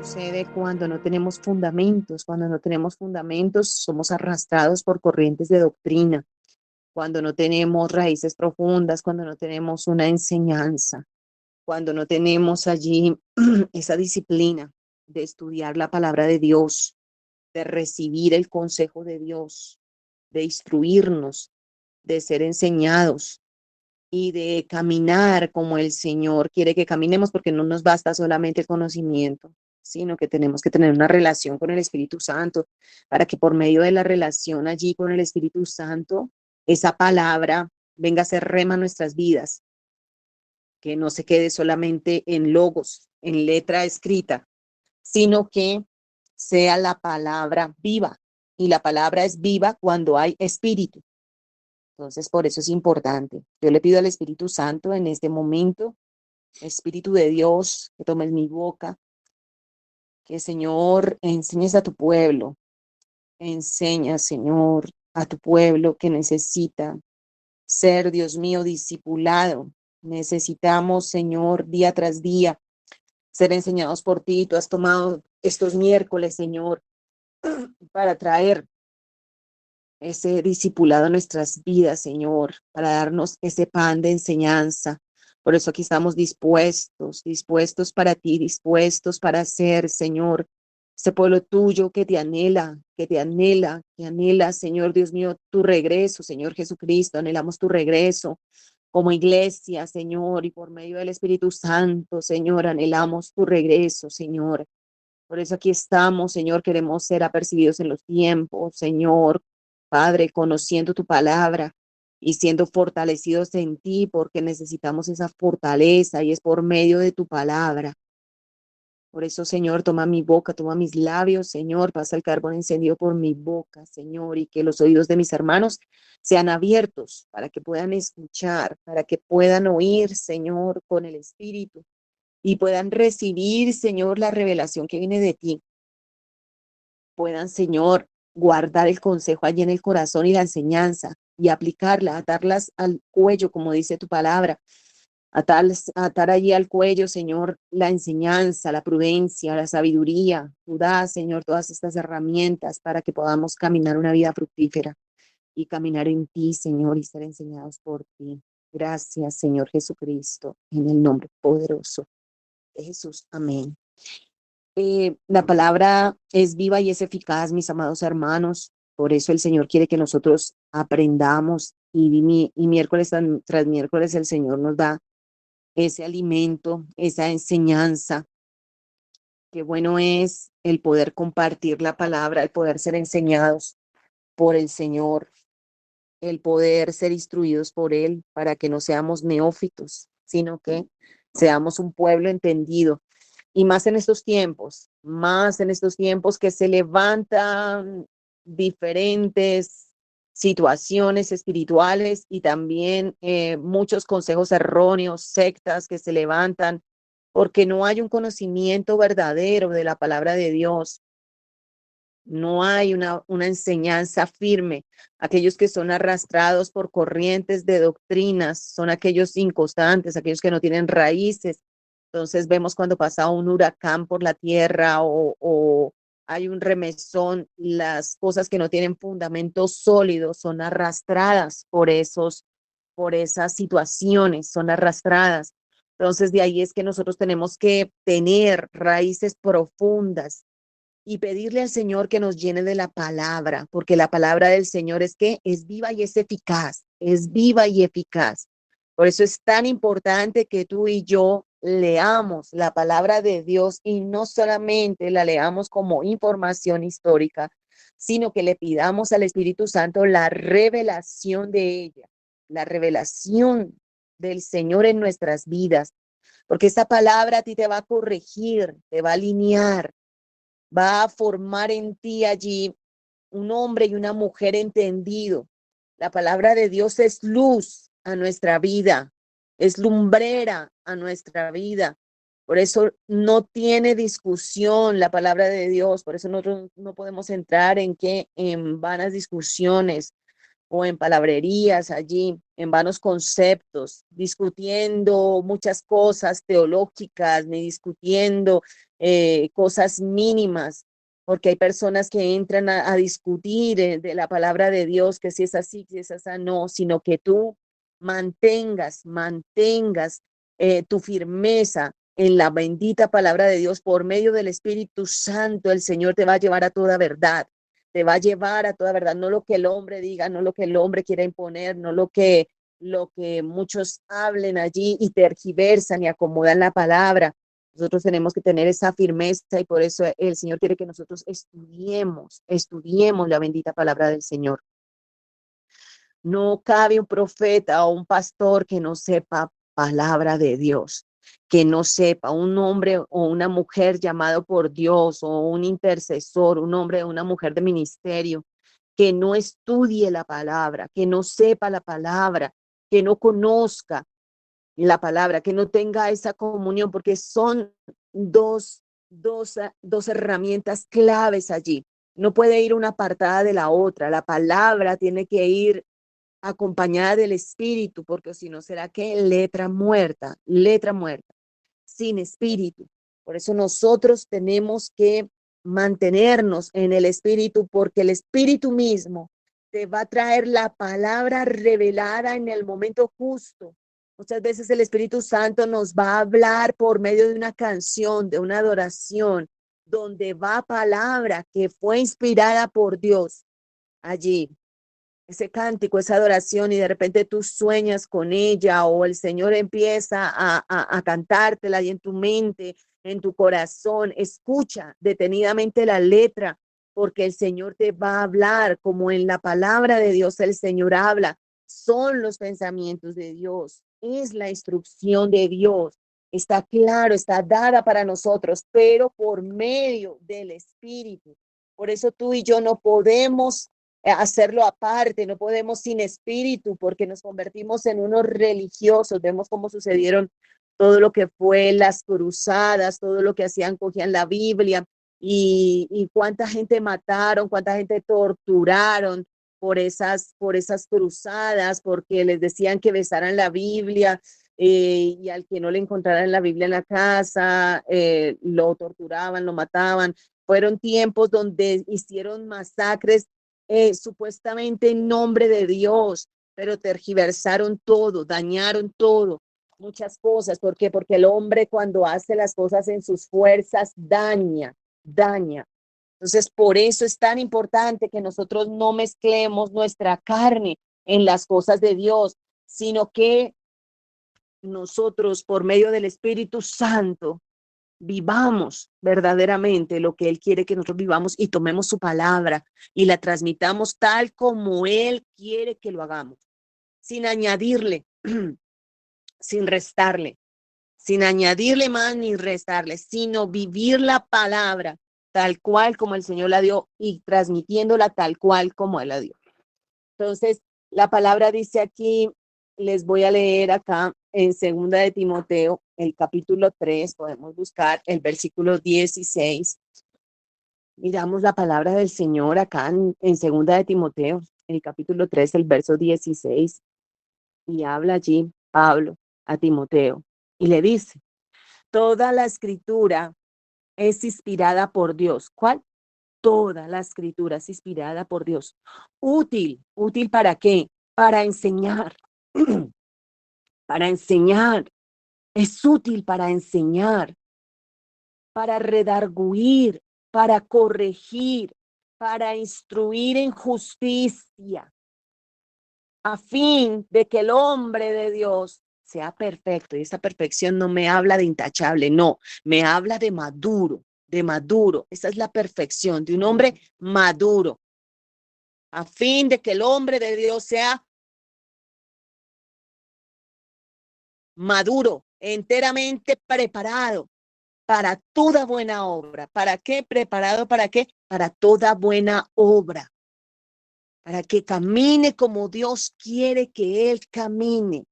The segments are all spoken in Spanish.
sucede cuando no tenemos fundamentos. Cuando no tenemos fundamentos, somos arrastrados por corrientes de doctrina. Cuando no tenemos raíces profundas, cuando no tenemos una enseñanza, cuando no tenemos allí esa disciplina de estudiar la palabra de Dios, de recibir el consejo de Dios, de instruirnos, de ser enseñados y de caminar como el Señor quiere que caminemos, porque no nos basta solamente el conocimiento, sino que tenemos que tener una relación con el Espíritu Santo, para que por medio de la relación allí con el Espíritu Santo, esa palabra venga a ser rema en nuestras vidas, que no se quede solamente en logos, en letra escrita, sino que sea la palabra viva. Y la palabra es viva cuando hay espíritu. Entonces, por eso es importante. Yo le pido al Espíritu Santo en este momento, Espíritu de Dios, que tomes mi boca, que Señor, enseñes a tu pueblo, enseña, Señor, a tu pueblo que necesita ser, Dios mío, discipulado. Necesitamos, Señor, día tras día, ser enseñados por ti. Tú has tomado estos miércoles, Señor, para traer ese discipulado en nuestras vidas, Señor, para darnos ese pan de enseñanza. Por eso aquí estamos dispuestos para ti, dispuestos para ser, Señor, ese pueblo tuyo que anhela, Señor Dios mío, tu regreso, Señor Jesucristo, anhelamos tu regreso como iglesia, Señor, y por medio del Espíritu Santo, Señor, anhelamos tu regreso, Señor. Por eso aquí estamos, Señor, queremos ser apercibidos en los tiempos, Señor, Padre, conociendo tu palabra y siendo fortalecidos en ti, porque necesitamos esa fortaleza y es por medio de tu palabra. Por eso, Señor, toma mi boca, toma mis labios, Señor, pasa el carbón encendido por mi boca, Señor, y que los oídos de mis hermanos sean abiertos para que puedan escuchar, para que puedan oír, Señor, con el Espíritu y puedan recibir, Señor, la revelación que viene de ti. Puedan, Señor, guardar el consejo allí en el corazón y la enseñanza y aplicarla, atarlas al cuello, como dice tu palabra, atar allí al cuello, Señor, la enseñanza, la prudencia, la sabiduría. Tú das, Señor, todas estas herramientas para que podamos caminar una vida fructífera y caminar en ti, Señor, y ser enseñados por ti. Gracias, Señor Jesucristo, en el nombre poderoso de Jesús. Amén. La palabra es viva y es eficaz, mis amados hermanos. Por eso el Señor quiere que nosotros aprendamos y miércoles tras miércoles el Señor nos da ese alimento, esa enseñanza. Qué bueno es el poder compartir la palabra, el poder ser enseñados por el Señor, el poder ser instruidos por Él para que no seamos neófitos, sino que seamos un pueblo entendido. Y más en estos tiempos que se levantan diferentes situaciones espirituales y también muchos consejos erróneos, sectas que se levantan porque no hay un conocimiento verdadero de la palabra de Dios. No hay una enseñanza firme. Aquellos que son arrastrados por corrientes de doctrinas son aquellos inconstantes, aquellos que no tienen raíces. Entonces vemos cuando pasa un huracán por la tierra o hay un remesón, las cosas que no tienen fundamento sólido son arrastradas por esas situaciones, son arrastradas. Entonces de ahí es que nosotros tenemos que tener raíces profundas y pedirle al Señor que nos llene de la palabra, porque la palabra del Señor es que es viva y es eficaz, es viva y eficaz. Por eso es tan importante que tú y yo leamos la palabra de Dios y no solamente la leamos como información histórica, sino que le pidamos al Espíritu Santo la revelación de ella, la revelación del Señor en nuestras vidas, porque esta palabra a ti te va a corregir, te va a alinear, va a formar en ti allí un hombre y una mujer entendido. La palabra de Dios es luz a nuestra vida, es lumbrera a nuestra vida. Por eso no tiene discusión la palabra de Dios, por eso nosotros no podemos entrar en vanas discusiones o en palabrerías allí, en vanos conceptos, discutiendo muchas cosas teológicas, ni discutiendo cosas mínimas, porque hay personas que entran a discutir de la palabra de Dios, que si es así, que si es así, no, sino que tú mantengas tu firmeza en la bendita palabra de Dios por medio del Espíritu Santo. El Señor te va a llevar a toda verdad, te va a llevar a toda verdad, no lo que el hombre diga, no lo que el hombre quiera imponer, no lo que muchos hablen allí y tergiversan y acomodan la palabra. Nosotros tenemos que tener esa firmeza y por eso el Señor quiere que nosotros estudiemos la bendita palabra del Señor. No cabe un profeta o un pastor que no sepa palabra de Dios, que no sepa un hombre o una mujer llamado por Dios o un intercesor, un hombre o una mujer de ministerio, que no estudie la palabra, que no sepa la palabra, que no conozca la palabra, que no tenga esa comunión, porque son dos herramientas claves allí. No puede ir una apartada de la otra. La palabra tiene que ir acompañada del espíritu, porque si no será que letra muerta, sin espíritu. Por eso nosotros tenemos que mantenernos en el espíritu, porque el espíritu mismo te va a traer la palabra revelada en el momento justo. Muchas veces el Espíritu Santo nos va a hablar por medio de una canción, de una adoración, donde va palabra que fue inspirada por Dios allí, ese cántico, esa adoración, y de repente tú sueñas con ella o el Señor empieza a cantártela y en tu mente, en tu corazón, escucha detenidamente la letra, porque el Señor te va a hablar como en la palabra de Dios el Señor habla. Son los pensamientos de Dios, es la instrucción de Dios. Está claro, está dada para nosotros, pero por medio del Espíritu. Por eso tú y yo no podemos hacerlo aparte, no podemos sin espíritu porque nos convertimos en unos religiosos. Vemos cómo sucedieron todo lo que fue las cruzadas, todo lo que hacían, cogían la Biblia y cuánta gente mataron, cuánta gente torturaron por esas cruzadas, porque les decían que besaran la Biblia. Y al que no le encontraran la Biblia en la casa, lo torturaban, lo mataban. Fueron tiempos donde hicieron masacres supuestamente en nombre de Dios, pero tergiversaron todo, dañaron todo, muchas cosas. ¿Por qué? Porque el hombre cuando hace las cosas en sus fuerzas daña. Entonces, por eso es tan importante que nosotros no mezclemos nuestra carne en las cosas de Dios, sino que nosotros, por medio del Espíritu Santo, vivamos verdaderamente lo que Él quiere que nosotros vivamos y tomemos su palabra y la transmitamos tal como Él quiere que lo hagamos, sin añadirle, sin restarle, sin añadirle más ni restarle, sino vivir la palabra tal cual como el Señor la dio y transmitiéndola tal cual como Él la dio. Entonces, la palabra dice aquí, les voy a leer acá en segunda de Timoteo, el capítulo 3, podemos buscar el versículo 16. Miramos la palabra del Señor acá en segunda de Timoteo, el capítulo 3, el verso 16, y habla allí Pablo a Timoteo y le dice, toda la escritura es inspirada por Dios. ¿Cuál? Toda la escritura es inspirada por Dios. ¿Útil para qué? Para enseñar, para enseñar. Es útil para redarguir, para corregir, para instruir en justicia, a fin de que el hombre de Dios sea perfecto. Y esa perfección no me habla de intachable, no, me habla de maduro, de maduro. Esa es la perfección de un hombre maduro, a fin de que el hombre de Dios sea maduro, enteramente preparado para toda buena obra. ¿Para qué? ¿Preparado para qué? Para toda buena obra. Para que camine como Dios quiere que Él camine.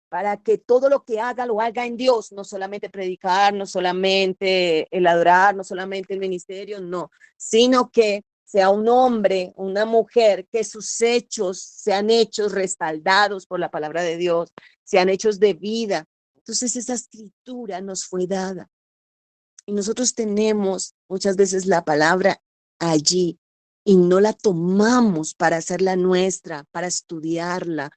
Para que todo lo que haga, lo haga en Dios. No solamente predicar, no solamente el adorar, no solamente el ministerio, no. Sino que sea un hombre, una mujer, que sus hechos sean hechos respaldados por la palabra de Dios, sean hechos de vida. Entonces esa escritura nos fue dada. Y nosotros tenemos muchas veces la palabra allí y no la tomamos para hacerla nuestra, para estudiarla,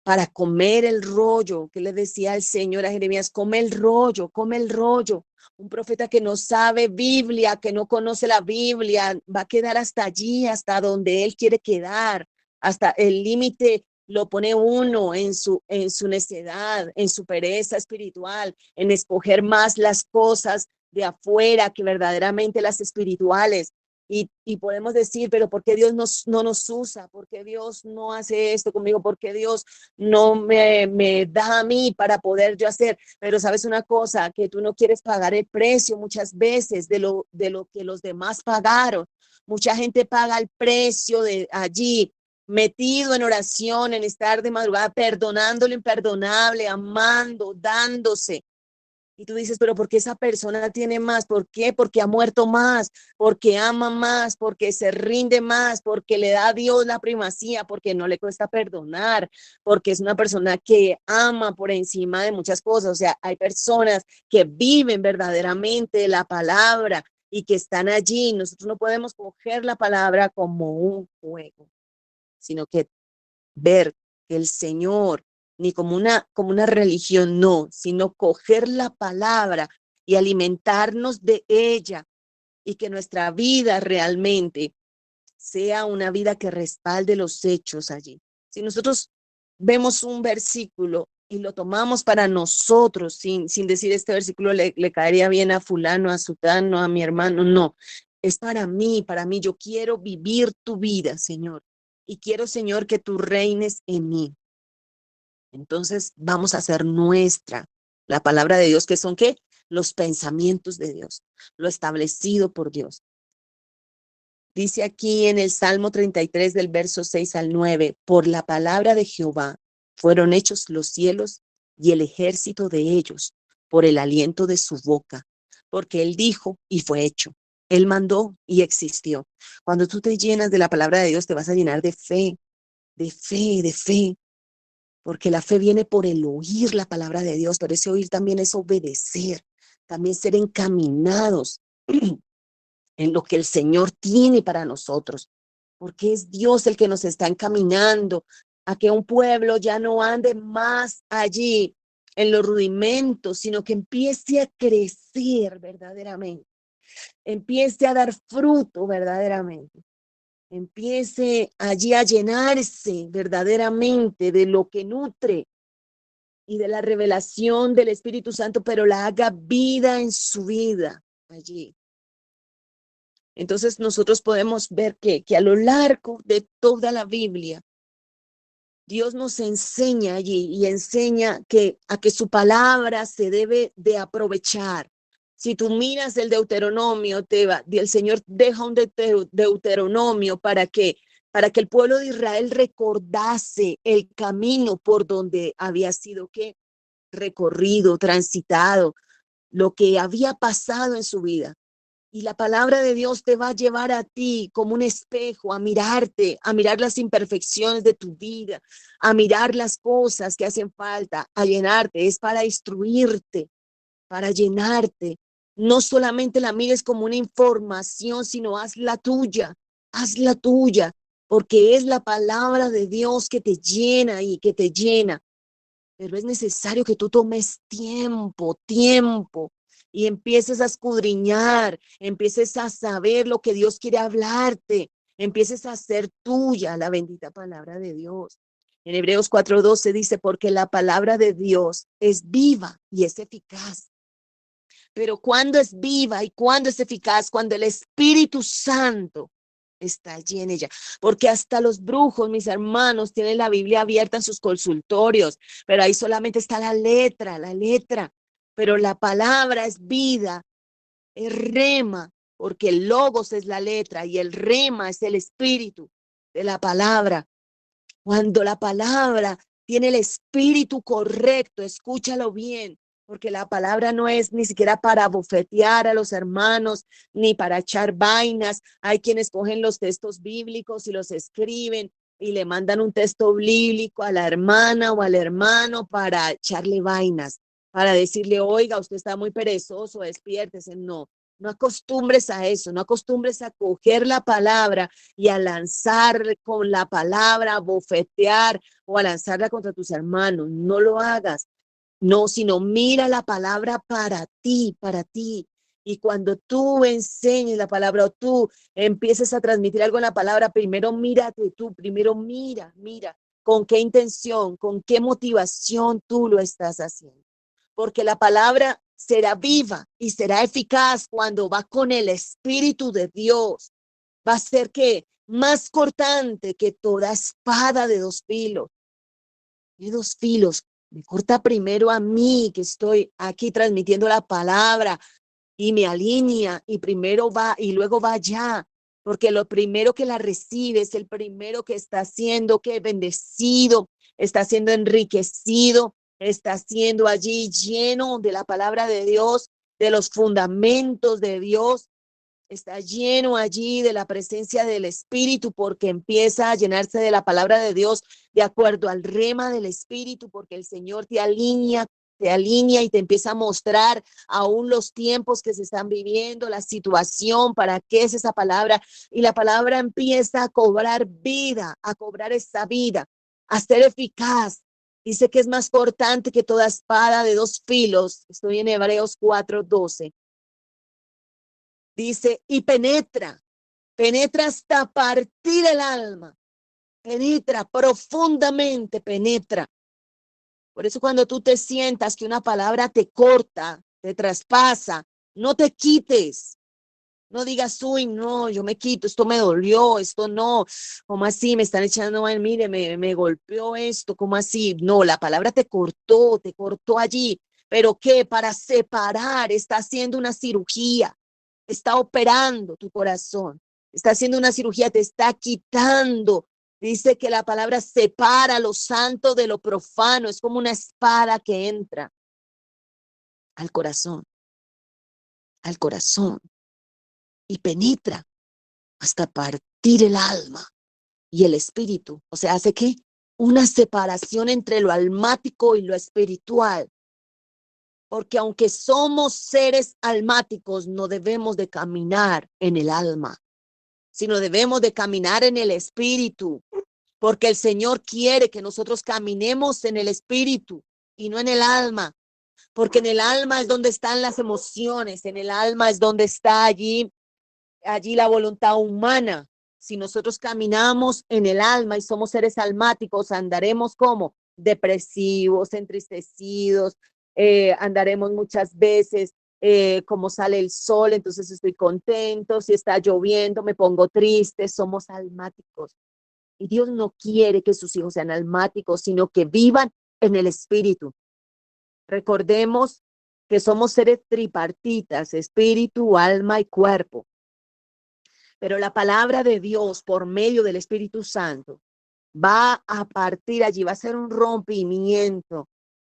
para comer el rollo, que le decía el Señor a Jeremías, come el rollo, come el rollo. Un profeta que no sabe Biblia, que no conoce la Biblia, va a quedar hasta allí, hasta donde él quiere quedar, hasta el límite lo pone uno en su necedad, en su pereza espiritual, en escoger más las cosas de afuera que verdaderamente las espirituales. Y podemos decir, pero ¿por qué Dios no nos usa? ¿Por qué Dios no hace esto conmigo? ¿Por qué Dios no me da a mí para poder yo hacer? Pero sabes una cosa, que tú no quieres pagar el precio muchas veces de lo que los demás pagaron. Mucha gente paga el precio de allí, metido en oración, en estar de madrugada, perdonando lo imperdonable, amando, dándose. Y tú dices, pero ¿por qué esa persona tiene más? ¿Por qué? Porque ha muerto más, porque ama más, porque se rinde más, porque le da a Dios la primacía, porque no le cuesta perdonar, porque es una persona que ama por encima de muchas cosas. O sea, hay personas que viven verdaderamente la palabra y que están allí. Nosotros no podemos coger la palabra como un juego, sino que ver que el Señor, ni como una religión, no, sino coger la palabra y alimentarnos de ella y que nuestra vida realmente sea una vida que respalde los hechos allí. Si nosotros vemos un versículo y lo tomamos para nosotros, sin decir este versículo le caería bien a fulano, a sutano, a mi hermano, no, es para mí, yo quiero vivir tu vida, Señor, y quiero, Señor, que tú reines en mí. Entonces vamos a hacer nuestra la palabra de Dios, que son ¿qué? Los pensamientos de Dios, lo establecido por Dios. Dice aquí en el Salmo 33 del verso 6 al 9, por la palabra de Jehová fueron hechos los cielos y el ejército de ellos, por el aliento de su boca, porque él dijo y fue hecho. Él mandó y existió. Cuando tú te llenas de la palabra de Dios, te vas a llenar de fe, de fe, de fe, porque la fe viene por el oír la palabra de Dios, pero ese oír también es obedecer, también ser encaminados en lo que el Señor tiene para nosotros, porque es Dios el que nos está encaminando a que un pueblo ya no ande más allí en los rudimentos, sino que empiece a crecer verdaderamente, empiece a dar fruto verdaderamente, empiece allí a llenarse verdaderamente de lo que nutre y de la revelación del Espíritu Santo, pero la haga vida en su vida allí. Entonces nosotros podemos ver que a lo largo de toda la Biblia, Dios nos enseña allí y enseña a que su palabra se debe de aprovechar. Si tú miras el Deuteronomio, el Señor deja un Deuteronomio para que el pueblo de Israel recordase el camino por donde había sido ¿qué? Recorrido, transitado, lo que había pasado en su vida. Y la palabra de Dios te va a llevar a ti como un espejo, a mirarte, a mirar las imperfecciones de tu vida, a mirar las cosas que hacen falta, a llenarte. Es para instruirte, para llenarte. No solamente la mires como una información, sino haz la tuya, porque es la palabra de Dios que te llena y que te llena. Pero es necesario que tú tomes tiempo y empieces a escudriñar, empieces a saber lo que Dios quiere hablarte, empieces a hacer tuya la bendita palabra de Dios. En Hebreos 4:12 dice, porque la palabra de Dios es viva y es eficaz. Pero ¿cuándo es viva y cuándo es eficaz? Cuando el Espíritu Santo está allí en ella, porque hasta los brujos, mis hermanos, tienen la Biblia abierta en sus consultorios, pero ahí solamente está la letra, pero la palabra es vida, es rema, porque el logos es la letra y el rema es el espíritu de la palabra. Cuando la palabra tiene el espíritu correcto, escúchalo bien, porque la palabra no es ni siquiera para bofetear a los hermanos, ni para echar vainas. Hay quienes cogen los textos bíblicos y los escriben y le mandan un texto bíblico a la hermana o al hermano para echarle vainas, para decirle, oiga, usted está muy perezoso, despiértese. No, no acostumbres a eso, no acostumbres a coger la palabra y a lanzar con la palabra, a bofetear o a lanzarla contra tus hermanos. No lo hagas. No, sino mira la palabra para ti, para ti. Y cuando tú enseñes la palabra o tú empieces a transmitir algo en la palabra, primero mírate tú, primero mira con qué intención, con qué motivación tú lo estás haciendo. Porque la palabra será viva y será eficaz cuando va con el Espíritu de Dios. Va a ser que más cortante que toda espada de dos filos. De dos filos. Me corta primero a mí, que estoy aquí transmitiendo la palabra, y me alinea, y primero va, y luego va allá, porque lo primero que la recibe es el primero que está siendo que bendecido, está siendo enriquecido, está siendo allí lleno de la palabra de Dios, de los fundamentos de Dios, está lleno allí de la presencia del Espíritu porque empieza a llenarse de la palabra de Dios de acuerdo al rema del Espíritu, porque el Señor te alinea y te empieza a mostrar aún los tiempos que se están viviendo, la situación, para qué es esa palabra. Y la palabra empieza a cobrar vida, a cobrar esa vida, a ser eficaz. Dice que es más cortante que toda espada de dos filos. Estoy en Hebreos 4:12. Dice, y penetra hasta partir el alma, penetra profundamente, penetra. Por eso cuando tú te sientas que una palabra te corta, te traspasa, no te quites. No digas, uy, no, yo me quito, esto me dolió, esto no, ¿cómo así? Me están echando mal, mire, me golpeó esto, ¿cómo así? No, la palabra te cortó allí, pero ¿qué? Para separar, está haciendo una cirugía, está operando tu corazón, está haciendo una cirugía, te está quitando. Dice que la palabra separa lo santo de lo profano, es como una espada que entra al corazón, al corazón y penetra hasta partir el alma y el espíritu. O sea, hace que una separación entre lo almático y lo espiritual. Porque aunque somos seres almáticos, no debemos de caminar en el alma, sino debemos de caminar en el espíritu. Porque el Señor quiere que nosotros caminemos en el espíritu y no en el alma. Porque en el alma es donde están las emociones, en el alma es donde está allí la voluntad humana. Si nosotros caminamos en el alma y somos seres almáticos, andaremos como depresivos, entristecidos, andaremos muchas veces como sale el sol, entonces estoy contento, si está lloviendo me pongo triste, somos almáticos. Y Dios no quiere que sus hijos sean almáticos, sino que vivan en el espíritu. Recordemos que somos seres tripartitas, espíritu, alma y cuerpo. Pero la palabra de Dios por medio del Espíritu Santo va a partir allí, va a ser un rompimiento,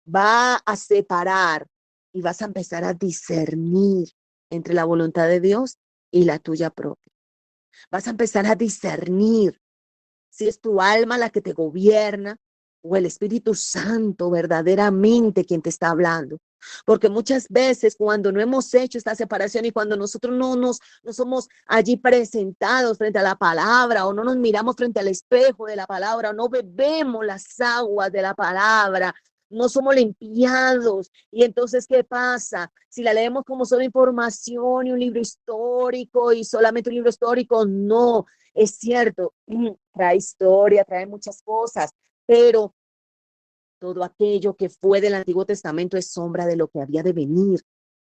va a separar y vas a empezar a discernir entre la voluntad de Dios y la tuya propia. Vas a empezar a discernir si es tu alma la que te gobierna o el Espíritu Santo verdaderamente quien te está hablando. Porque muchas veces cuando no hemos hecho esta separación y cuando nosotros no somos allí presentados frente a la palabra o no nos miramos frente al espejo de la palabra o no bebemos las aguas de la palabra, no somos limpiados. Y entonces, ¿qué pasa? Si la leemos como solo información y un libro histórico y solamente un libro histórico, no, es cierto, trae historia, trae muchas cosas, pero todo aquello que fue del Antiguo Testamento es sombra de lo que había de venir.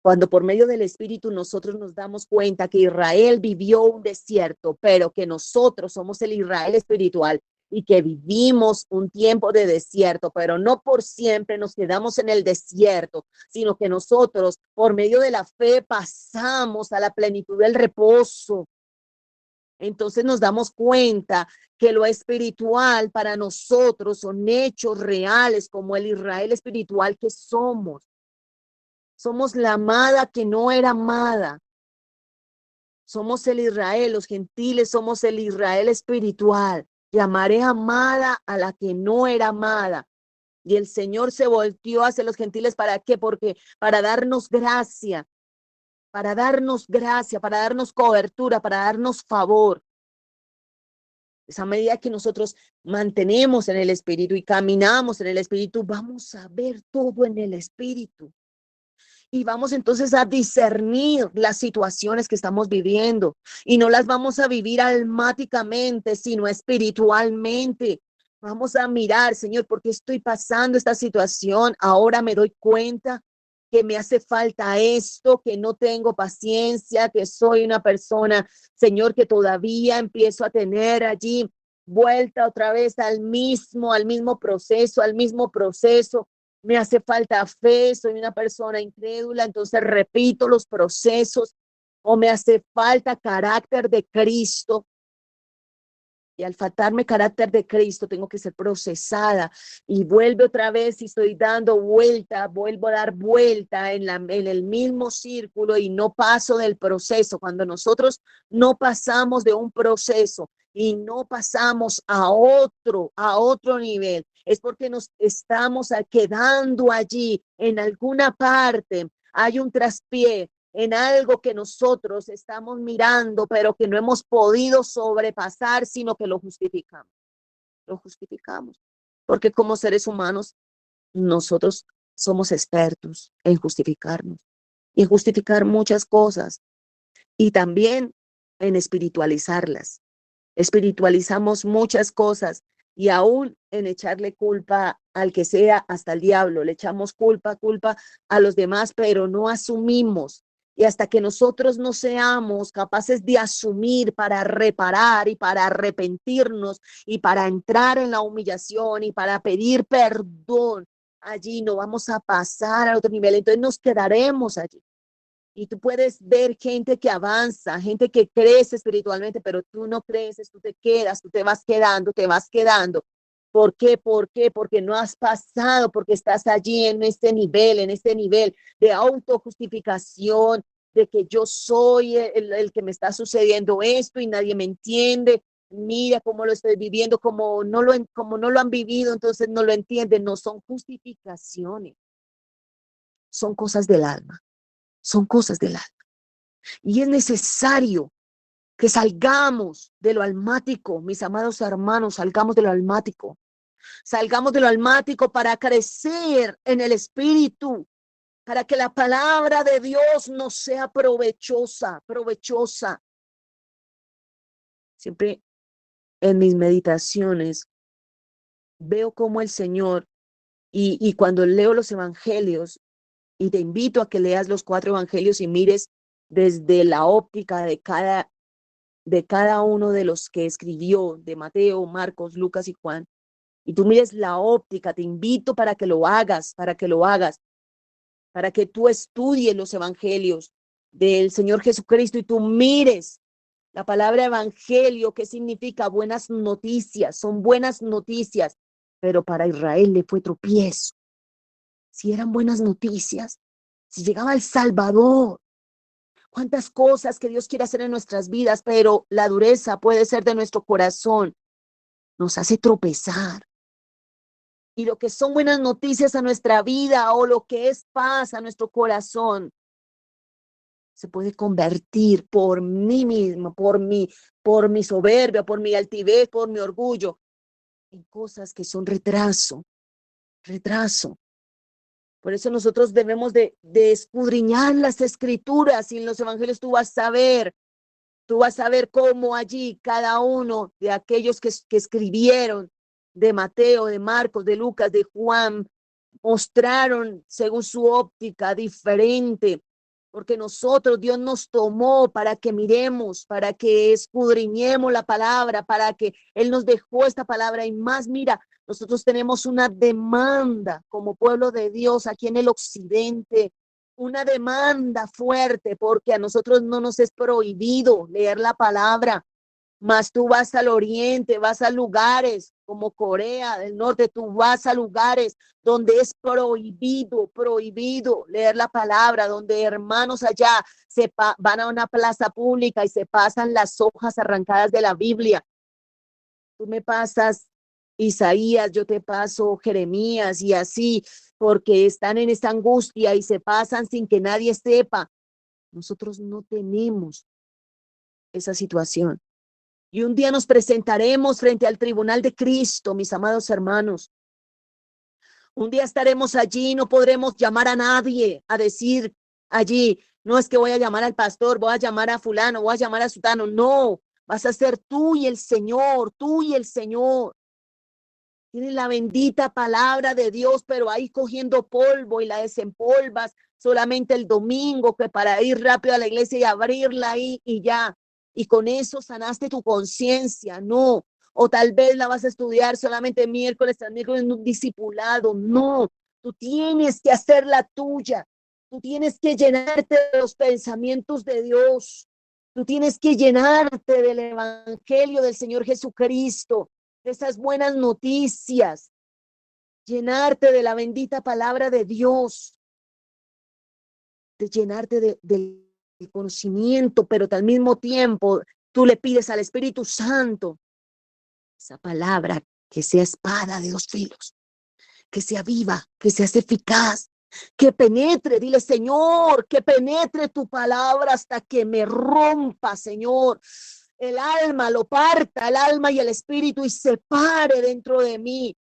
Cuando por medio del Espíritu nosotros nos damos cuenta que Israel vivió un desierto, pero que nosotros somos el Israel espiritual y que vivimos un tiempo de desierto, pero no por siempre nos quedamos en el desierto, sino que nosotros por medio de la fe pasamos a la plenitud del reposo. Entonces nos damos cuenta que lo espiritual para nosotros son hechos reales como el Israel espiritual que somos. Somos la amada que no era amada. Somos el Israel, los gentiles somos el Israel espiritual. Llamaré amada a la que no era amada. Y el Señor se volteó hacia los gentiles, ¿para qué? Porque para darnos gracia, para darnos cobertura, para darnos favor. Esa medida que nosotros mantenemos en el Espíritu y caminamos en el Espíritu, vamos a ver todo en el Espíritu. Y vamos entonces a discernir las situaciones que estamos viviendo y no las vamos a vivir almáticamente, sino espiritualmente. Vamos a mirar, Señor, ¿por qué estoy pasando esta situación? Ahora me doy cuenta que me hace falta esto, que no tengo paciencia, que soy una persona, Señor, que todavía empiezo a tener allí vuelta otra vez al mismo proceso, al mismo proceso. Me hace falta fe, soy una persona incrédula, entonces repito los procesos, o me hace falta carácter de Cristo. Y al faltarme carácter de Cristo, tengo que ser procesada y vuelve otra vez y estoy dando vuelta, vuelvo a dar vuelta en el mismo círculo y no paso del proceso. Cuando nosotros no pasamos de un proceso y no pasamos a otro nivel, es porque nos estamos quedando allí en alguna parte. Hay un traspié en algo que nosotros estamos mirando, pero que no hemos podido sobrepasar, sino que lo justificamos. Lo justificamos. Porque como seres humanos, nosotros somos expertos en justificarnos y en justificar muchas cosas y también en espiritualizarlas. Espiritualizamos muchas cosas y aún en echarle culpa al que sea, hasta el diablo, le echamos culpa a los demás, pero no asumimos. Y hasta que nosotros no seamos capaces de asumir para reparar y para arrepentirnos y para entrar en la humillación y para pedir perdón, allí no vamos a pasar al otro nivel. Entonces nos quedaremos allí. Y tú puedes ver gente que avanza, gente que crece espiritualmente, pero tú no creces, tú te quedas, tú te vas quedando, te vas quedando. ¿Por qué? ¿Por qué? Porque no has pasado, porque estás allí en este nivel de autojustificación, de que yo soy el que me está sucediendo esto y nadie me entiende. Mira cómo lo estoy viviendo, como no lo han vivido, entonces no lo entienden. No son justificaciones, son cosas del alma, son cosas del alma. Y es necesario que salgamos de lo almático, mis amados hermanos, salgamos de lo almático para crecer en el espíritu, para que la palabra de Dios nos sea provechosa. Siempre en mis meditaciones veo cómo el Señor, y cuando leo los evangelios, y te invito a que leas los 4 evangelios y mires desde la óptica de cada uno de los que escribió, de Mateo, Marcos, Lucas y Juan, y tú mires la óptica, te invito para que lo hagas, para que tú estudies los evangelios del Señor Jesucristo y tú mires la palabra evangelio, ¿qué significa? Buenas noticias, son buenas noticias, pero para Israel le fue tropiezo. Si eran buenas noticias, si llegaba el Salvador, cuántas cosas que Dios quiere hacer en nuestras vidas, pero la dureza puede ser de nuestro corazón, nos hace tropezar. Y lo que son buenas noticias a nuestra vida o lo que es paz a nuestro corazón, se puede convertir por mí mismo, por mi soberbia, por mi altivez, por mi orgullo, en cosas que son retraso. Por eso nosotros debemos de escudriñar las escrituras y en los evangelios tú vas a ver cómo allí cada uno de aquellos que escribieron, de Mateo, de Marcos, de Lucas, de Juan, mostraron según su óptica diferente, porque nosotros, Dios nos tomó para que miremos, para que escudriñemos la palabra, para que Él nos dejó esta palabra y más, mira, nosotros tenemos una demanda como pueblo de Dios aquí en el occidente, una demanda fuerte, porque a nosotros no nos es prohibido leer la palabra, mas tú vas al oriente, vas a lugares como Corea del Norte, tú vas a lugares donde es prohibido leer la palabra, donde hermanos allá van a una plaza pública y se pasan las hojas arrancadas de la Biblia. Tú me pasas Isaías, yo te paso Jeremías y así, porque están en esta angustia y se pasan sin que nadie sepa. Nosotros no tenemos esa situación. Y un día nos presentaremos frente al tribunal de Cristo, mis amados hermanos. Un día estaremos allí, no podremos llamar a nadie a decir allí, no es que voy a llamar al pastor, voy a llamar a fulano, voy a llamar a sutano. No, vas a ser tú y el Señor, tú y el Señor. Tienes la bendita palabra de Dios, pero ahí cogiendo polvo y la desempolvas solamente el domingo, que para ir rápido a la iglesia y abrirla ahí y ya. Y con eso sanaste tu conciencia, no. O tal vez la vas a estudiar solamente miércoles a miércoles en un discipulado, no. Tú tienes que hacer la tuya. Tú tienes que llenarte de los pensamientos de Dios. Tú tienes que llenarte del evangelio del Señor Jesucristo, de esas buenas noticias, llenarte de la bendita palabra de Dios, de llenarte del conocimiento, pero al mismo tiempo tú le pides al Espíritu Santo esa palabra que sea espada de dos filos, que sea viva, que sea eficaz, que penetre, dile Señor, que penetre tu palabra hasta que me rompa, Señor, el alma, lo parta el alma y el espíritu y separe dentro de mí,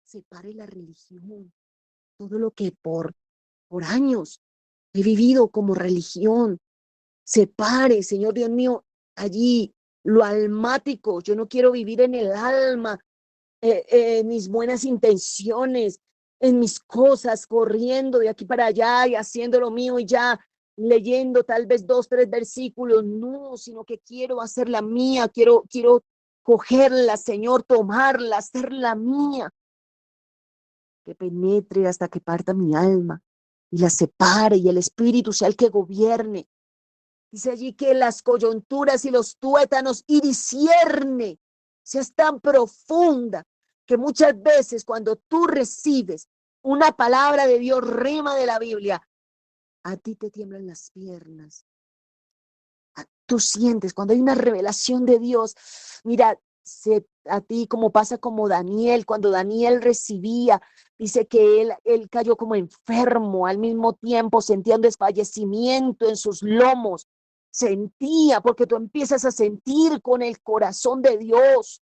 separe la religión, todo lo que por años he vivido como religión, separe, Señor Dios mío, allí lo almático, yo no quiero vivir en el alma, mis buenas intenciones, en mis cosas, corriendo de aquí para allá y haciendo lo mío y ya leyendo tal vez 2, 3 versículos, no, sino que quiero hacerla mía, quiero cogerla, Señor, tomarla, hacerla mía, que penetre hasta que parta mi alma y la separe y el Espíritu sea el que gobierne. Dice allí que las coyunturas y los tuétanos y discierne, seas tan profunda que muchas veces cuando tú recibes una palabra de Dios, rema de la Biblia, a ti te tiemblan las piernas. Tú sientes cuando hay una revelación de Dios, mira, a ti como pasa como Daniel, cuando Daniel recibía, dice que él cayó como enfermo, al mismo tiempo sentía un desfallecimiento en sus lomos, sentía, porque tú empiezas a sentir con el corazón de Dios.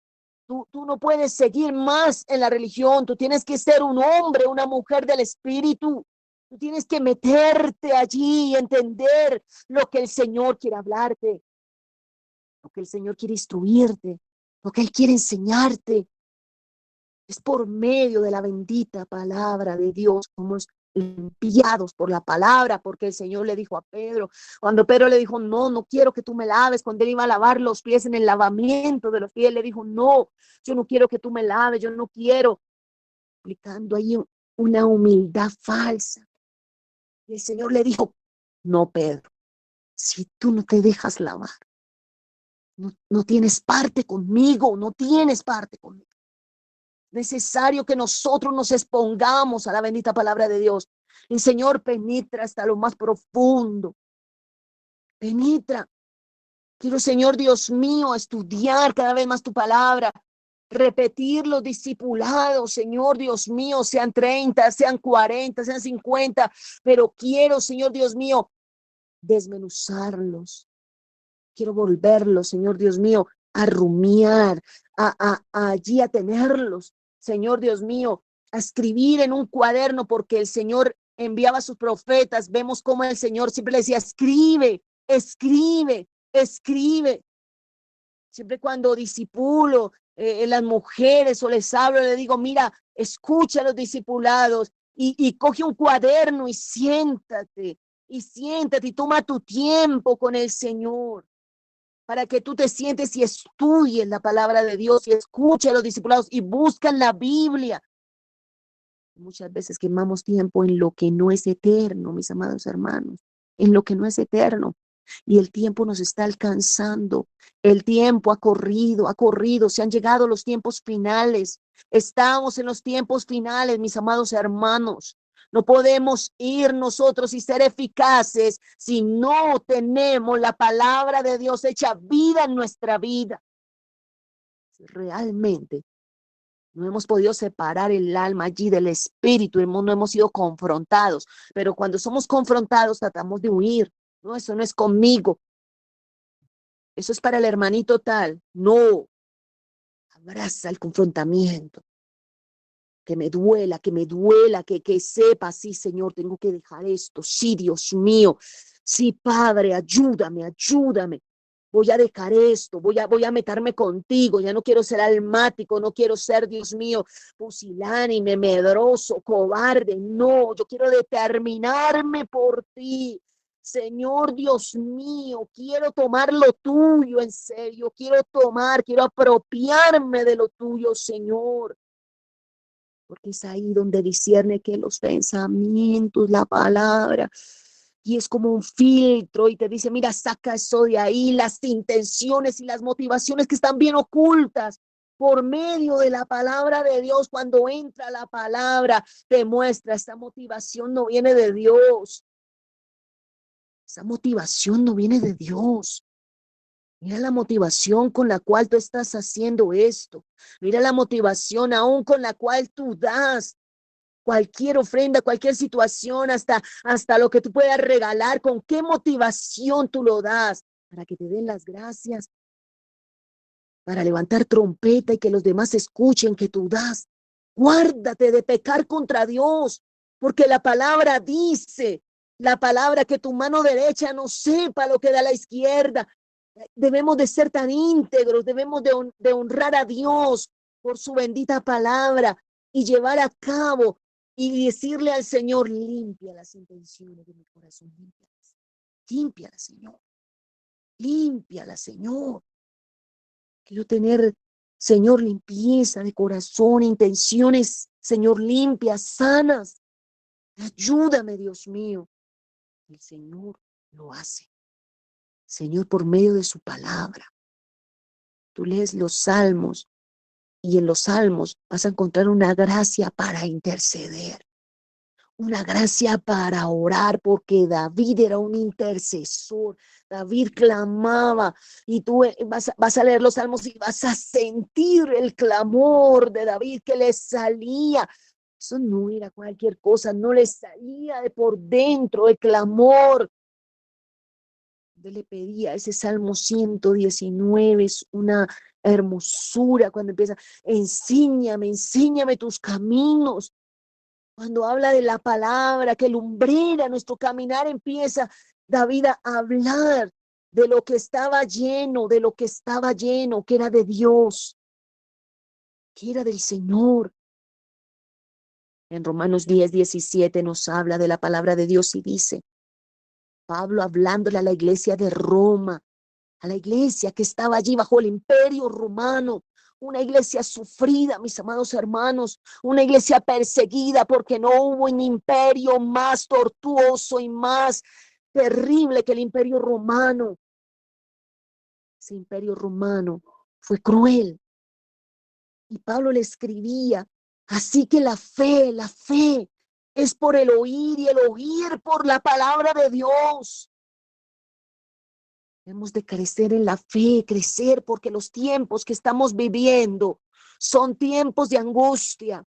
Tú no puedes seguir más en la religión, tú tienes que ser un hombre, una mujer del Espíritu. Tú tienes que meterte allí y entender lo que el Señor quiere hablarte, lo que el Señor quiere instruirte, lo que Él quiere enseñarte. Es por medio de la bendita palabra de Dios, somos limpiados por la palabra, porque el Señor le dijo a Pedro, cuando Pedro le dijo, no, no quiero que tú me laves, cuando él iba a lavar los pies en el lavamiento de los pies, le dijo, no, yo no quiero que tú me laves, yo no quiero, aplicando ahí una humildad falsa. Y el Señor le dijo, no, Pedro, si tú no te dejas lavar, no tienes parte conmigo, no tienes parte conmigo. Necesario que nosotros nos expongamos a la bendita palabra de Dios. El Señor penetra hasta lo más profundo. Penetra. Quiero, Señor Dios mío, estudiar cada vez más tu palabra. Repetir los discipulados, Señor Dios mío, sean 30, sean 40, sean 50. Pero quiero, Señor Dios mío, desmenuzarlos. Quiero volverlos, Señor Dios mío, a rumiar, allí a tenerlos, Señor Dios mío, a escribir en un cuaderno, porque el Señor enviaba a sus profetas. Vemos cómo el Señor siempre le decía, escribe, escribe, escribe. Siempre cuando discipulo las mujeres o les hablo, le digo, mira, escucha a los discipulados y coge un cuaderno y siéntate y toma tu tiempo con el Señor, para que tú te sientes y estudies la palabra de Dios y escuches a los discipulados y buscan la Biblia. Muchas veces quemamos tiempo en lo que no es eterno, mis amados hermanos, en lo que no es eterno. Y el tiempo nos está alcanzando. El tiempo ha corrido, se han llegado los tiempos finales. Estamos en los tiempos finales, mis amados hermanos. No podemos ir nosotros y ser eficaces si no tenemos la palabra de Dios hecha vida en nuestra vida. Realmente No hemos podido separar el alma allí del espíritu, no hemos sido confrontados, pero cuando somos confrontados tratamos de huir. No, eso no es conmigo, eso es para el hermanito tal. No, abraza el confrontamiento, que sepa, sí, Señor, tengo que dejar esto, sí, Dios mío, sí, Padre, ayúdame, ayúdame. Voy a dejar esto, voy a meterme contigo, ya no quiero ser almático, no quiero ser, Dios mío, pusilánime, medroso, cobarde, no, yo quiero determinarme por ti. Señor Dios mío, quiero tomar lo tuyo en serio, quiero apropiarme de lo tuyo, Señor, porque es ahí donde discierne que los pensamientos, la palabra, y es como un filtro y te dice, mira, saca eso de ahí, las intenciones y las motivaciones que están bien ocultas por medio de la palabra de Dios. Cuando entra la palabra, te muestra, esta motivación no viene de Dios, esa motivación no viene de Dios. Mira la motivación con la cual tú estás haciendo esto. Mira la motivación aún con la cual tú das cualquier ofrenda, cualquier situación, hasta lo que tú puedas regalar, con qué motivación tú lo das, para que te den las gracias, para levantar trompeta y que los demás escuchen que tú das. Guárdate de pecar contra Dios, porque la palabra dice, la palabra que tu mano derecha no sepa lo que da la izquierda. Debemos de ser tan íntegros, debemos de honrar a Dios por su bendita palabra y llevar a cabo y decirle al Señor, limpia las intenciones de mi corazón, límpialas, Señor, límpialas, Señor. Quiero tener, Señor, limpieza de corazón, intenciones, Señor, limpias, sanas. Ayúdame, Dios mío. El Señor lo hace, Señor, por medio de su palabra. Tú lees los salmos y en los salmos vas a encontrar una gracia para interceder, una gracia para orar, porque David era un intercesor. David clamaba y tú vas a leer los salmos y vas a sentir el clamor de David que le salía. Eso no era cualquier cosa, no le salía de por dentro el clamor. Yo le pedía ese Salmo 119, es una hermosura cuando empieza, enséñame tus caminos. Cuando habla de la palabra que lumbrera nuestro caminar, empieza David a hablar de lo que estaba lleno, que era de Dios, que era del Señor. En Romanos 10:17 nos habla de la palabra de Dios y dice, Pablo hablándole a la iglesia de Roma, a la iglesia que estaba allí bajo el imperio romano, una iglesia sufrida, mis amados hermanos, una iglesia perseguida porque no hubo un imperio más tortuoso y más terrible que el imperio romano. Ese imperio romano fue cruel y Pablo le escribía, así que la fe es por el oír y el oír por la palabra de Dios. Debemos de crecer en la fe, crecer, porque los tiempos que estamos viviendo son tiempos de angustia,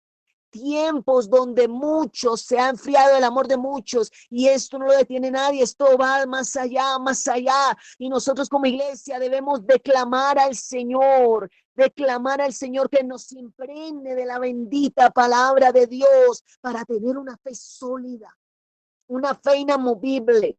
tiempos donde muchos se ha enfriado el amor de muchos y esto no lo detiene nadie, esto va más allá. Y nosotros como iglesia debemos declamar al Señor que nos impregne de la bendita palabra de Dios para tener una fe sólida, una fe inamovible,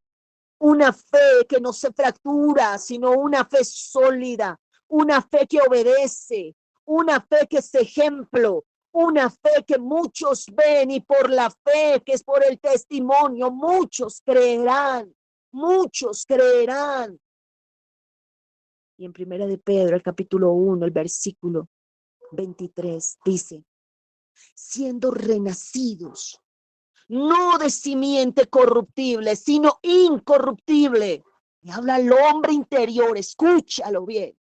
una fe que no se fractura, sino una fe sólida, una fe que obedece, una fe que es ejemplo, una fe que muchos ven y por la fe que es por el testimonio, muchos creerán, muchos creerán. Y en Primera de Pedro, el capítulo 1, el versículo 23, dice, siendo renacidos no de simiente corruptible, sino incorruptible. Y habla el hombre interior, escúchalo bien.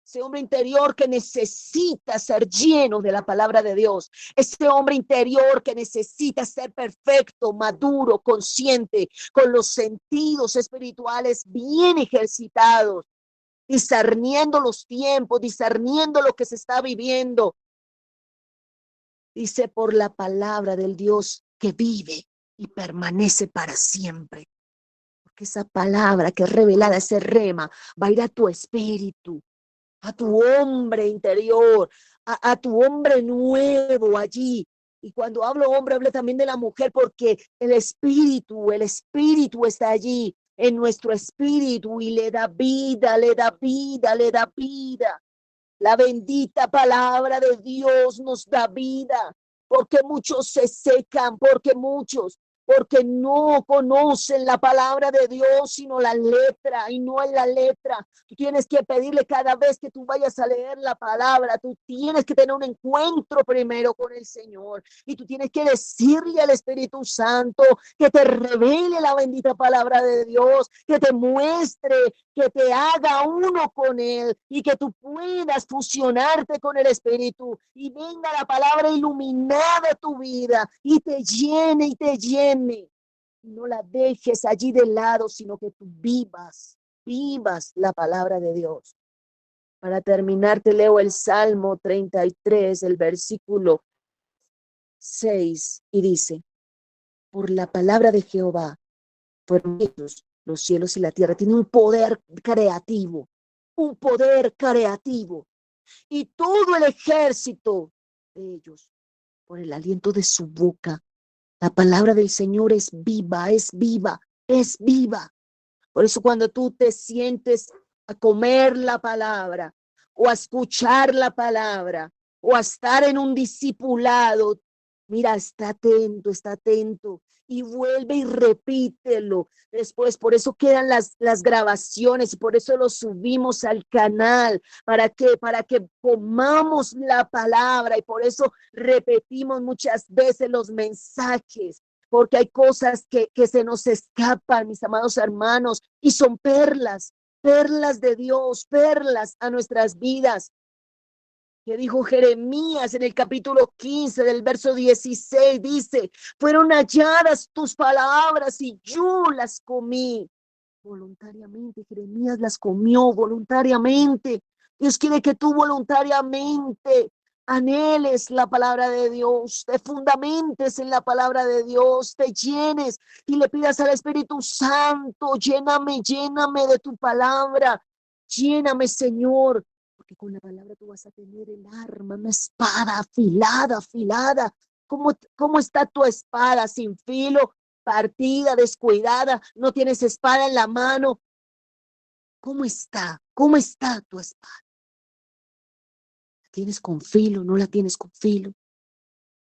Ese hombre interior que necesita ser lleno de la palabra de Dios. Ese hombre interior que necesita ser perfecto, maduro, consciente, con los sentidos espirituales bien ejercitados, discerniendo los tiempos, discerniendo lo que se está viviendo. Dice, por la palabra del Dios que vive y permanece para siempre. Porque esa palabra que es revelada, ese rema, va a ir a tu espíritu, a tu hombre interior, a tu hombre nuevo allí. Y cuando hablo hombre, hablo también de la mujer, porque el espíritu está allí, en nuestro espíritu, y le da vida, le da vida, le da vida. La bendita palabra de Dios nos da vida, porque muchos se secan, porque no conocen la palabra de Dios, sino la letra, y no es la letra. Tú tienes que pedirle cada vez que tú vayas a leer la palabra, tú tienes que tener un encuentro primero con el Señor, y tú tienes que decirle al Espíritu Santo que te revele la bendita palabra de Dios, que te muestre, que te haga uno con Él, y que tú puedas fusionarte con el Espíritu, y venga la palabra iluminada a tu vida, y te llene y te llene. No la dejes allí de lado, sino que tú vivas la palabra de Dios. Para terminar, te leo el Salmo 33, el versículo 6, y dice, por la palabra de Jehová fueron hechos los cielos y la tierra. Tiene un poder creativo, y todo el ejército de ellos, por el aliento de su boca. La palabra del Señor es viva, es viva, es viva. Por eso cuando tú te sientes a comer la palabra, o a escuchar la palabra, o a estar en un discipulado, mira, está atento, y vuelve y repítelo. Después, por eso quedan las grabaciones, y por eso lo subimos al canal. Para que comamos la palabra, y por eso repetimos muchas veces los mensajes, porque hay cosas que se nos escapan, mis amados hermanos, y son perlas, perlas de Dios, perlas a nuestras vidas. Que dijo Jeremías en el capítulo 15 del verso 16, dice, fueron halladas tus palabras y yo las comí voluntariamente. Jeremías las comió voluntariamente. Dios quiere que tú voluntariamente anheles la palabra de Dios, te fundamentes en la palabra de Dios, te llenes y le pidas al Espíritu Santo, lléname, lléname de tu palabra, lléname, Señor, porque con la palabra tú vas a tener el arma, una espada afilada, afilada. ¿Cómo está tu espada sin filo? Partida, descuidada, no tienes espada en la mano. ¿Cómo está? ¿Cómo está tu espada? ¿La tienes con filo? ¿No la tienes con filo?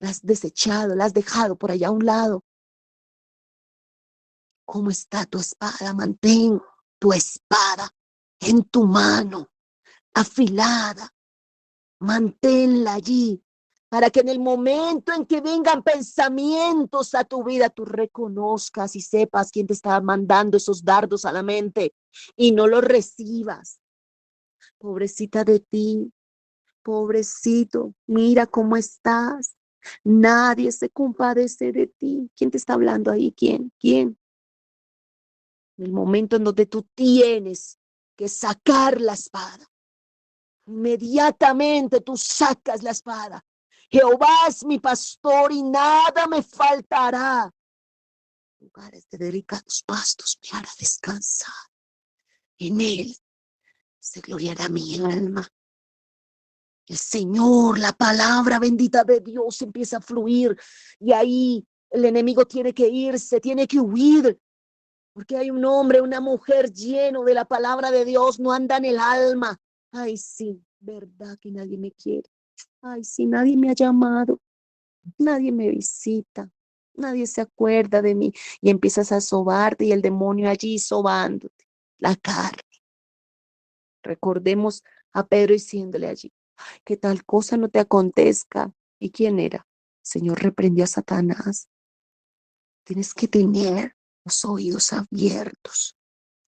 ¿La has desechado? ¿La has dejado por allá a un lado? ¿Cómo está tu espada? Mantén tu espada en tu mano, afilada. Manténla allí, para que en el momento en que vengan pensamientos a tu vida, tú reconozcas y sepas quién te está mandando esos dardos a la mente, y no los recibas. Pobrecita de ti, pobrecito, mira cómo estás. Nadie se compadece de ti. ¿Quién te está hablando ahí? ¿Quién? ¿Quién? En el momento en donde tú tienes que sacar la espada, inmediatamente tú sacas la espada. Jehová es mi pastor y nada me faltará. Lugares de delicados pastos me hará descansar. En él se gloriará mi alma. El Señor, la palabra bendita de Dios empieza a fluir, y ahí el enemigo tiene que irse, tiene que huir, porque hay un hombre, una mujer lleno de la palabra de Dios, no anda en el alma. Ay, sí, verdad que nadie me quiere. Ay, sí, nadie me ha llamado, nadie me visita, nadie se acuerda de mí, y empiezas a sobarte y el demonio allí sobándote la carne. Recordemos a Pedro diciéndole allí, que tal cosa no te acontezca. ¿Y quién era? El Señor reprendió a Satanás. Tienes que tener los oídos abiertos,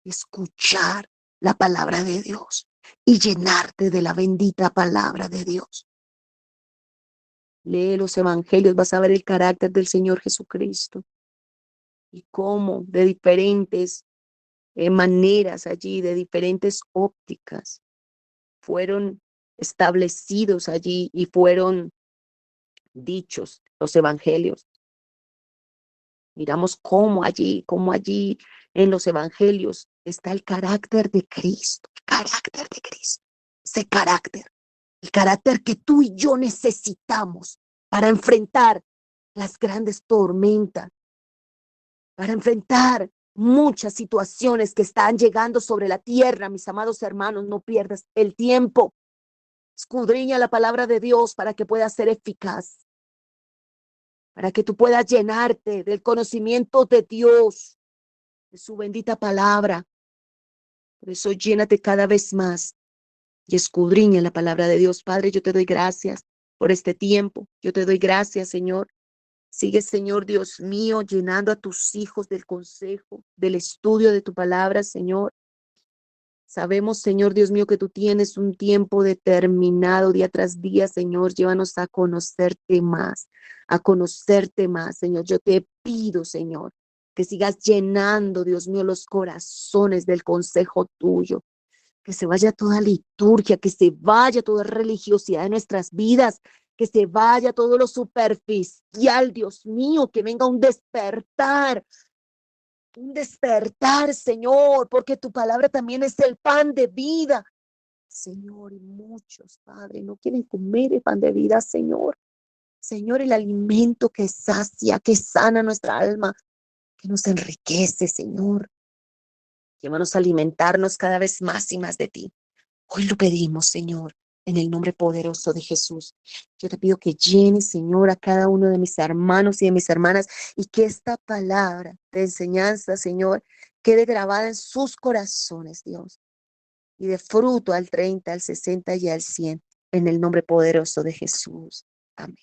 escuchar la palabra de Dios y llenarte de la bendita palabra de Dios. Lee los evangelios, vas a ver el carácter del Señor Jesucristo y cómo de diferentes maneras allí, de diferentes ópticas, fueron establecidos allí y fueron dichos, los evangelios. Miramos cómo allí en los evangelios está el carácter de Cristo, el carácter de Cristo, ese carácter, el carácter que tú y yo necesitamos para enfrentar las grandes tormentas, para enfrentar muchas situaciones que están llegando sobre la tierra. Mis amados hermanos, no pierdas el tiempo. Escudriña la palabra de Dios para que pueda ser eficaz, para que tú puedas llenarte del conocimiento de Dios, de su bendita palabra. Por eso llénate cada vez más y escudriña la palabra de Dios. Padre, yo te doy gracias por este tiempo. Yo te doy gracias, Señor. Sigue, Señor Dios mío, llenando a tus hijos del consejo, del estudio de tu palabra, Señor. Sabemos, Señor Dios mío, que tú tienes un tiempo determinado día tras día, Señor. Llévanos a conocerte más, Señor. Yo te pido, Señor, que sigas llenando, Dios mío, los corazones del consejo tuyo. Que se vaya toda liturgia, que se vaya toda religiosidad de nuestras vidas, que se vaya todo lo superficial, Dios mío, que venga un despertar, Señor, porque tu palabra también es el pan de vida, Señor, y muchos, Padre, no quieren comer el pan de vida, Señor. Señor, el alimento que sacia, que sana nuestra alma, que nos enriquece, Señor. Llévanos a alimentarnos cada vez más y más de ti. Hoy lo pedimos, Señor, en el nombre poderoso de Jesús. Yo te pido que llenes, Señor, a cada uno de mis hermanos y de mis hermanas y que esta palabra de enseñanza, Señor, quede grabada en sus corazones, Dios, y de fruto al 30, al 60 y al 100, en el nombre poderoso de Jesús. Amén.